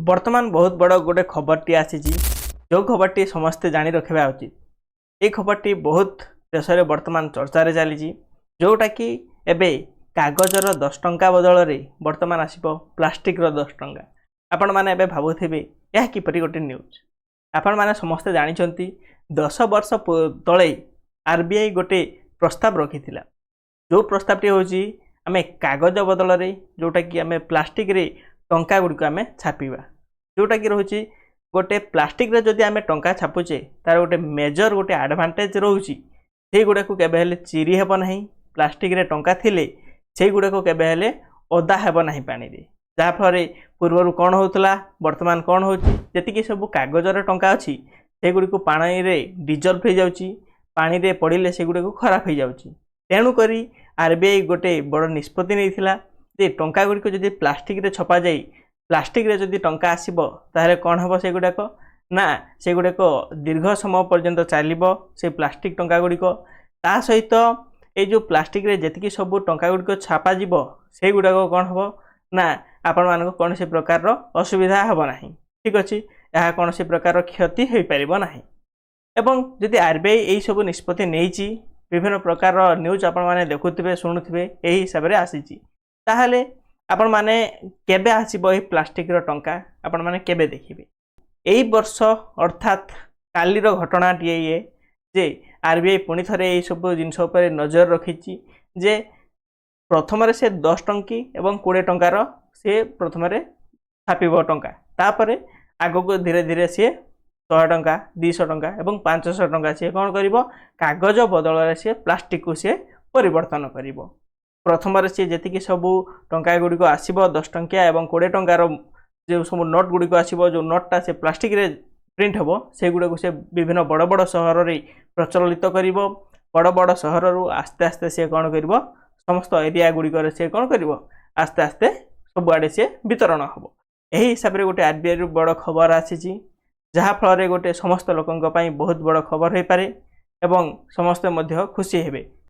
बर्तमान बहुत बड़ गोटे खबरटी आसी जो खबरटी समस्ते जानी रखा उचित। ये खबरटी बहुत देश में बर्तमान चर्चा चली जोटा कि एबे कागजर 10 टंका बदल में बर्तमान आसब प्लास्टिक 10 टंका। आपण मैंने भावुवे यह किपरि गोटे न्यूज आपण मैंने समस्ते जानते 10 वर्ष तले आरबीआई गोटे प्रस्ताव रखी जो प्रस्तावटी हूँ आम कागज बदल में जोटा कि आम प्लास्टिक रे टंका गुड़िक आम छापा जोटा कि रोचे गोटे प्लास्टिक रे जदि आम टंका छापुचे तार गोटे मेजर गोटे एडवांटेज रोचे से गुड़ा को केबे चिरी हेब ना प्लास्टिक रे टंका थिले से गुड़ा को केबे ओदा हेब ना पानी रे जहाँफल पूर्वर कौन होता बर्तमान कौन हो जी सब कागजर टंका अच्छी से गुड़ी को पानी रे डिजल्व हो जाऊँगी पानी रे पड़े से गुड़ा को खराब हो जाऊँगी। तेणुक आरबीआई गोटे बड़ निष्पत्ति नहीं जे टंका गुड़िक जदि प्लास्टिक रे छपा जाए प्लास्टिक रे जदि टंका आसब ताहले कौन हम से गुड़ाक ना से गुड़ाक दीर्घ समय पर्यंत चलो से प्लास्टिक टंका गुड़िक ता सहित ये जो प्लास्टिक रे जेतिकी सब टंका गुड़िक छापा जीव से गुड़ाक कौन हम ना आपण मानक कौन से प्रकार असुविधा हेब ना। ठीक अच्छे यह कौन से प्रकार क्षति हो पार ना। एवं जदि आरबीआई यही सब निष्पत्ति नहीं विभिन्न प्रकार न्यूज आपण माने देखुथिबे शुणुथिबे यही हिसाब से आसी ताहले आपण माने केबे आसीबो ए प्लास्टिक रो टंका आपण माने केबे देखिबे एही वर्ष अर्थात कालीर घटनाटी ये जे आरबीआई पुणी थरे यही सब जिनस उपर नजर रखी जे प्रथम से 10 टंकी एवं 20 टंकार सी प्रथम छापिब टंका तापर आग को धीरे धीरे सी 100 टंका 200 टंका एवं 500 टंका सी कौन करिवो कागज बदल सी प्लास्टिक को सी परिवर्तन करिवो। प्रथम सी जी सबू टंका गुड़िक आसब 10 टंकिया एवं 20 टंकार जो सब नोट गुड़िक आसब जो नोटा से प्लास्टिक रे प्रिंट हे से गुड़ा को से विभिन्न बड़ बड़ सहर रे प्रचलित कर बड़ बड़ सहर रु आस्ते आस्ते सी कौन कर समस्त एरिया गुड़िक से कौन कर आस्ते आस्ते सबुआड़े सी वितरण हम यही हिसाब से गोटे आरबीआई रु बड़ खबर आसी जहाँफल गोटे समस्त लोकों बहुत बड़ खबर हो पारे एवं समस्ते खुशी हेबे।